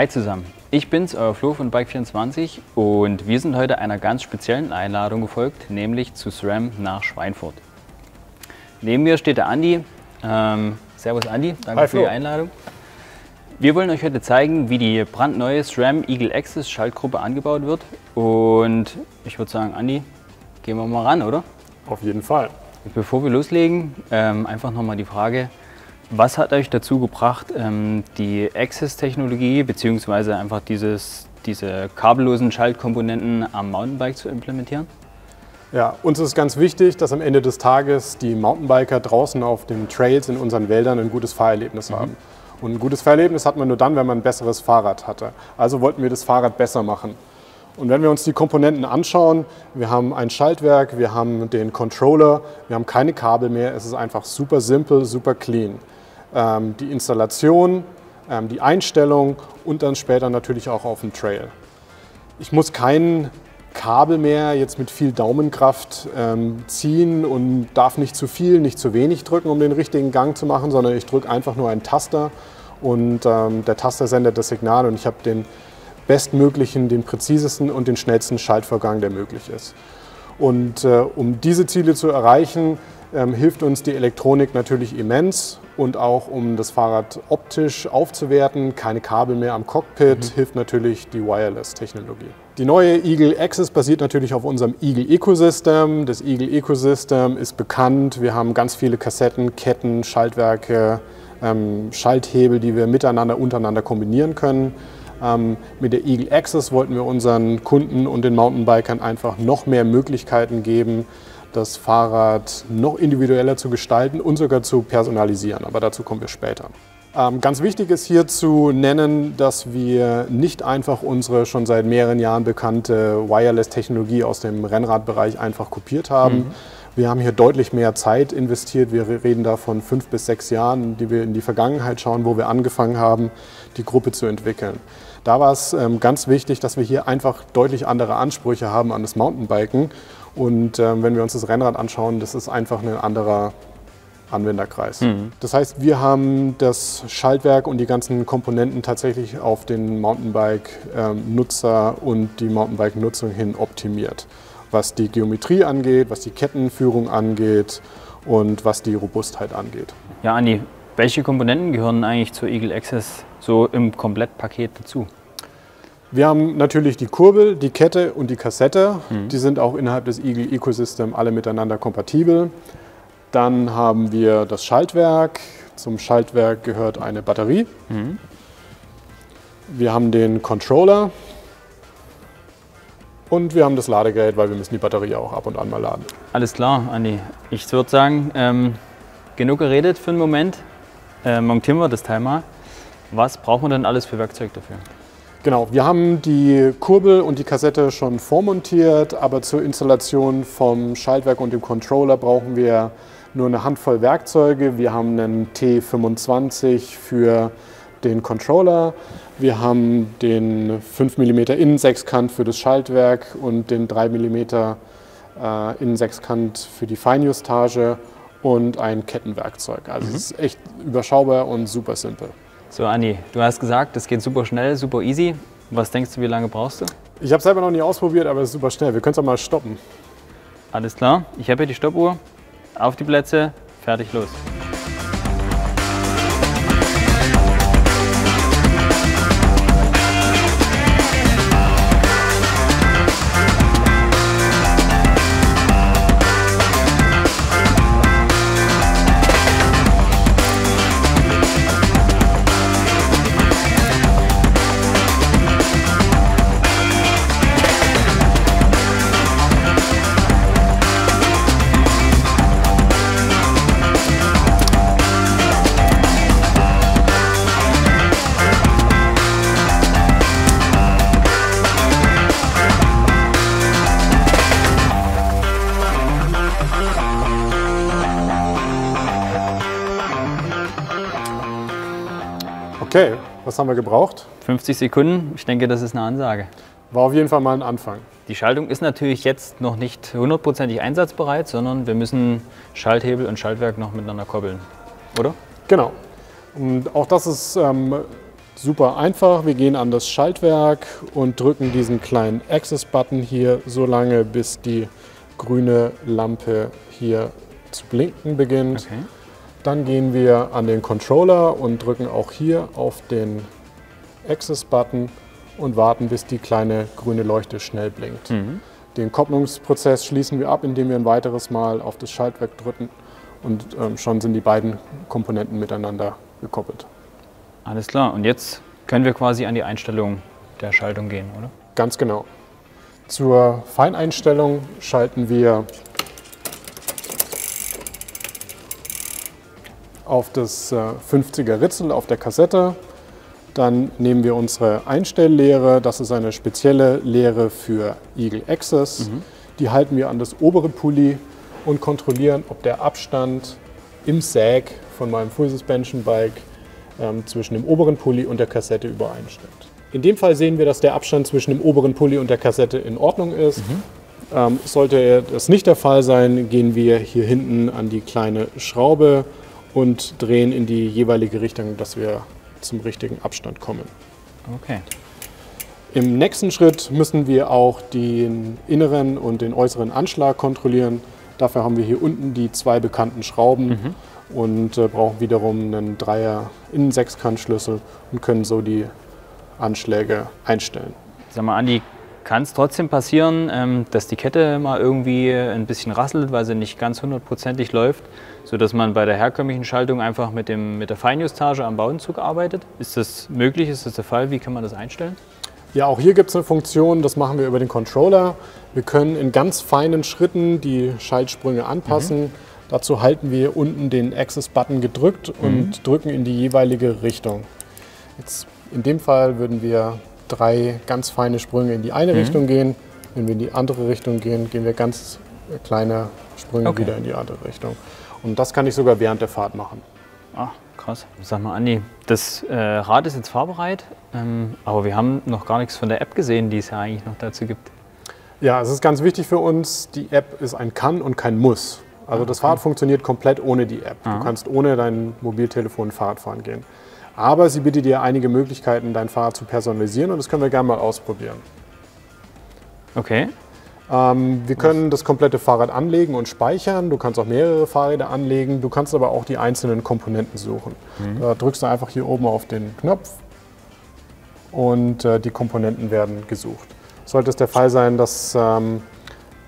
Hi zusammen, ich bin's, euer Flo von Bike24 und wir sind heute einer ganz speziellen Einladung gefolgt, nämlich zu SRAM nach Schweinfurt. Neben mir steht der Andi. Servus Andi, danke für die Einladung. Wir wollen euch heute zeigen, wie die brandneue SRAM Eagle Access Schaltgruppe angebaut wird und ich würde sagen, Andi, gehen wir mal ran, oder? Auf jeden Fall. Bevor wir loslegen, einfach nochmal die Frage, was hat euch dazu gebracht, die Access-Technologie bzw. einfach diese kabellosen Schaltkomponenten am Mountainbike zu implementieren? Ja, uns ist ganz wichtig, dass am Ende des Tages die Mountainbiker draußen auf den Trails in unseren Wäldern ein gutes Fahrerlebnis haben. Und ein gutes Fahrerlebnis hat man nur dann, wenn man ein besseres Fahrrad hatte. Also wollten wir das Fahrrad besser machen. Und wenn wir uns die Komponenten anschauen, wir haben ein Schaltwerk, wir haben den Controller, wir haben keine Kabel mehr, es ist einfach super simpel, super clean. Die Installation, die Einstellung und dann später natürlich auch auf dem Trail. Ich muss kein Kabel mehr jetzt mit viel Daumenkraft ziehen und darf nicht zu viel, nicht zu wenig drücken, um den richtigen Gang zu machen, sondern ich drücke einfach nur einen Taster und der Taster sendet das Signal und ich habe den bestmöglichen, den präzisesten und den schnellsten Schaltvorgang, der möglich ist. Und um diese Ziele zu erreichen, hilft uns die Elektronik natürlich immens und auch um das Fahrrad optisch aufzuwerten, keine Kabel mehr am Cockpit, hilft natürlich die Wireless-Technologie. Die neue Eagle Access basiert natürlich auf unserem Eagle Ecosystem. Das Eagle Ecosystem ist bekannt. Wir haben ganz viele Kassetten, Ketten, Schaltwerke, Schalthebel, die wir miteinander, untereinander kombinieren können. Mit der Eagle Access wollten wir unseren Kunden und den Mountainbikern einfach noch mehr Möglichkeiten geben, das Fahrrad noch individueller zu gestalten und sogar zu personalisieren. Aber dazu kommen wir später. Ganz wichtig ist hier zu nennen, dass wir nicht einfach unsere schon seit mehreren Jahren bekannte Wireless-Technologie aus dem Rennradbereich einfach kopiert haben. Wir haben hier deutlich mehr Zeit investiert. Wir reden da von 5 bis 6 Jahren, die wir in die Vergangenheit schauen, wo wir angefangen haben, die Gruppe zu entwickeln. Da war es ganz wichtig, dass wir hier einfach deutlich andere Ansprüche haben an das Mountainbiken. Und wenn wir uns das Rennrad anschauen, das ist einfach ein anderer Anwenderkreis. Das heißt, wir haben das Schaltwerk und die ganzen Komponenten tatsächlich auf den Mountainbike-Nutzer und die Mountainbike-Nutzung hin optimiert. Was die Geometrie angeht, was die Kettenführung angeht und was die Robustheit angeht. Ja, Andi, welche Komponenten gehören eigentlich zur Eagle Access so im Komplettpaket dazu? Wir haben natürlich die Kurbel, die Kette und die Kassette. Die sind auch innerhalb des Eagle Ecosystem alle miteinander kompatibel. Dann haben wir das Schaltwerk. Zum Schaltwerk gehört eine Batterie. Wir haben den Controller. Und wir haben das Ladegerät, weil wir müssen die Batterie auch ab und an mal laden. Alles klar, Andi. Ich würde sagen, genug geredet für einen Moment. Montieren wir das Teil mal. Was brauchen wir denn alles für Werkzeug dafür? Genau, wir haben die Kurbel und die Kassette schon vormontiert, aber zur Installation vom Schaltwerk und dem Controller brauchen wir nur eine Handvoll Werkzeuge. Wir haben einen T25 für den Controller, wir haben den 5 mm Innensechskant für das Schaltwerk und den 3 mm Innensechskant für die Feinjustage und ein Kettenwerkzeug. Also es ist echt überschaubar und super simpel. So Andi, du hast gesagt, das geht super schnell, super easy. Was denkst du, wie lange brauchst du? Ich habe es selber noch nie ausprobiert, aber es ist super schnell. Wir können es auch mal stoppen. Alles klar, ich habe hier die Stoppuhr. Auf die Plätze, fertig, los. Okay, was haben wir gebraucht? 50 Sekunden, ich denke, das ist eine Ansage. War auf jeden Fall mal ein Anfang. Die Schaltung ist natürlich jetzt noch nicht hundertprozentig einsatzbereit, sondern wir müssen Schalthebel und Schaltwerk noch miteinander koppeln, oder? Genau. Und auch das ist Super einfach, wir gehen an das Schaltwerk und drücken diesen kleinen Access-Button hier so lange, bis die grüne Lampe hier zu blinken beginnt. Okay. Dann gehen wir an den Controller und drücken auch hier auf den Access-Button und warten, bis die kleine grüne Leuchte schnell blinkt. Den Kopplungsprozess schließen wir ab, indem wir ein weiteres Mal auf das Schaltwerk drücken und schon sind die beiden Komponenten miteinander gekoppelt. Alles klar, und jetzt können wir quasi an die Einstellung der Schaltung gehen, oder? Ganz genau. Zur Feineinstellung schalten wir auf das 50er Ritzel auf der Kassette. Dann nehmen wir unsere Einstelllehre, das ist eine spezielle Lehre für Eagle Access. Die halten wir an das obere Pulli und kontrollieren, ob der Abstand im Sag von meinem Full Suspension Bike zwischen dem oberen Pulli und der Kassette übereinstimmt. In dem Fall sehen wir, dass der Abstand zwischen dem oberen Pulli und der Kassette in Ordnung ist. Sollte das nicht der Fall sein, gehen wir hier hinten an die kleine Schraube und drehen in die jeweilige Richtung, dass wir zum richtigen Abstand kommen. Okay. Im nächsten Schritt müssen wir auch den inneren und den äußeren Anschlag kontrollieren. Dafür haben wir hier unten die zwei bekannten Schrauben und brauchen wiederum einen Dreier Innensechskantschlüssel und können so die Anschläge einstellen. Sag mal, Andi, kann es trotzdem passieren, dass die Kette mal irgendwie ein bisschen rasselt, weil sie nicht ganz hundertprozentig läuft, sodass man bei der herkömmlichen Schaltung einfach mit der Feinjustage am Bowdenzug arbeitet? Ist das möglich? Ist das der Fall? Wie kann man das einstellen? Ja, auch hier gibt es eine Funktion, das machen wir über den Controller. Wir können in ganz feinen Schritten die Schaltsprünge anpassen. Dazu halten wir unten den Access-Button gedrückt und drücken in die jeweilige Richtung. Jetzt in dem Fall würden wir 3 ganz feine Sprünge in die eine Richtung gehen. Wenn wir in die andere Richtung gehen, gehen wir ganz kleine Sprünge wieder in die andere Richtung. Und das kann ich sogar während der Fahrt machen. Ah, krass. Sag mal, Andi, das Rad ist jetzt fahrbereit, aber wir haben noch gar nichts von der App gesehen, die es ja eigentlich noch dazu gibt. Ja, es ist ganz wichtig für uns, die App ist ein Kann und kein Muss. Also das Fahrrad funktioniert komplett ohne die App. Du kannst ohne dein Mobiltelefon Fahrrad fahren gehen. Aber sie bietet dir einige Möglichkeiten, dein Fahrrad zu personalisieren und das können wir gerne mal ausprobieren. Okay. Wir können das komplette Fahrrad anlegen und speichern. Du kannst auch mehrere Fahrräder anlegen. Du kannst aber auch die einzelnen Komponenten suchen. Da drückst du einfach hier oben auf den Knopf und die Komponenten werden gesucht. Sollte es der Fall sein, dass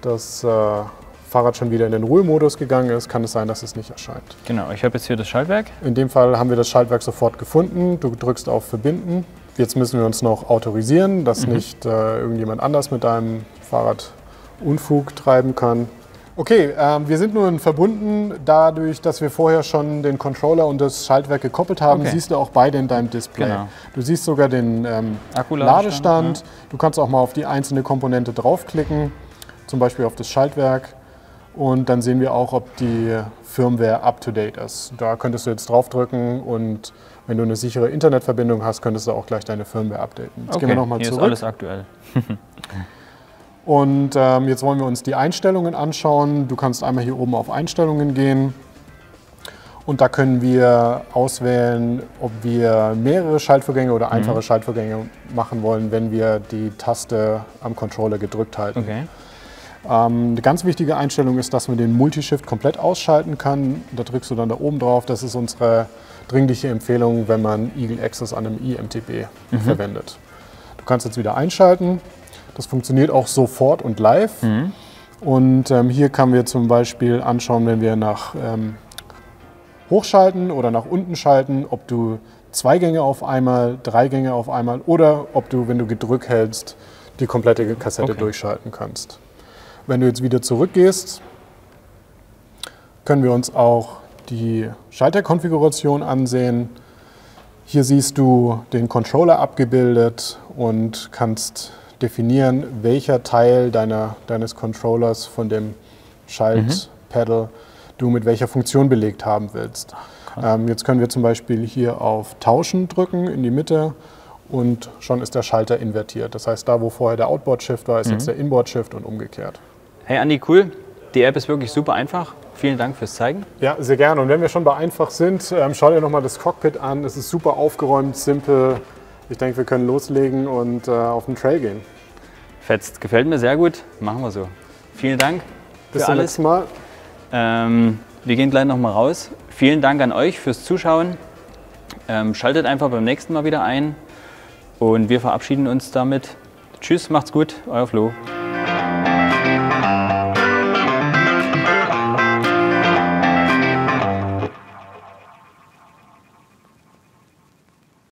das Fahrrad schon wieder in den Ruhemodus gegangen ist, kann es sein, dass es nicht erscheint. Genau, ich habe jetzt hier das Schaltwerk. In dem Fall haben wir das Schaltwerk sofort gefunden. Du drückst auf Verbinden. Jetzt müssen wir uns noch autorisieren, dass nicht irgendjemand anders mit deinem Fahrrad Unfug treiben kann. Okay, wir sind nun verbunden. Dadurch, dass wir vorher schon den Controller und das Schaltwerk gekoppelt haben, siehst du auch beide in deinem Display. Genau. Du siehst sogar den Ladestand. Ja. Du kannst auch mal auf die einzelne Komponente draufklicken, zum Beispiel auf das Schaltwerk. Und dann sehen wir auch, ob die Firmware up-to-date ist. Da könntest du jetzt draufdrücken und wenn du eine sichere Internetverbindung hast, könntest du auch gleich deine Firmware updaten. Jetzt gehen wir nochmal zurück. Hier ist alles aktuell. Und jetzt wollen wir uns die Einstellungen anschauen. Du kannst einmal hier oben auf Einstellungen gehen und da können wir auswählen, ob wir mehrere Schaltvorgänge oder einfache Schaltvorgänge machen wollen, wenn wir die Taste am Controller gedrückt halten. Okay. Eine ganz wichtige Einstellung ist, dass man den Multishift komplett ausschalten kann. Da drückst du dann da oben drauf. Das ist unsere dringliche Empfehlung, wenn man Eagle Access an einem iMTB verwendet. Du kannst jetzt wieder einschalten. Das funktioniert auch sofort und live. Und hier können wir zum Beispiel anschauen, wenn wir nach hochschalten oder nach unten schalten, ob du 2 Gänge auf einmal, 3 Gänge auf einmal oder ob du, wenn du gedrückt hältst, die komplette Kassette durchschalten kannst. Wenn du jetzt wieder zurückgehst, können wir uns auch die Schalterkonfiguration ansehen. Hier siehst du den Controller abgebildet und kannst definieren, welcher Teil deines Controllers von dem Schaltpedal du mit welcher Funktion belegt haben willst. Jetzt können wir zum Beispiel hier auf Tauschen drücken in die Mitte und schon ist der Schalter invertiert. Das heißt, da wo vorher der Outboard-Shift war, ist jetzt der Inboard-Shift und umgekehrt. Hey Andi, cool. Die App ist wirklich super einfach. Vielen Dank fürs Zeigen. Ja, sehr gerne. Und wenn wir schon bei einfach sind, schau dir nochmal das Cockpit an. Es ist super aufgeräumt, simpel. Ich denke, wir können loslegen und auf den Trail gehen. Fetzt, gefällt mir sehr gut. Machen wir so. Vielen Dank Bis für zum alles. nächsten Mal. Wir gehen gleich nochmal raus. Vielen Dank an euch fürs Zuschauen. Schaltet einfach beim nächsten Mal wieder ein und wir verabschieden uns damit. Tschüss, macht's gut, euer Flo.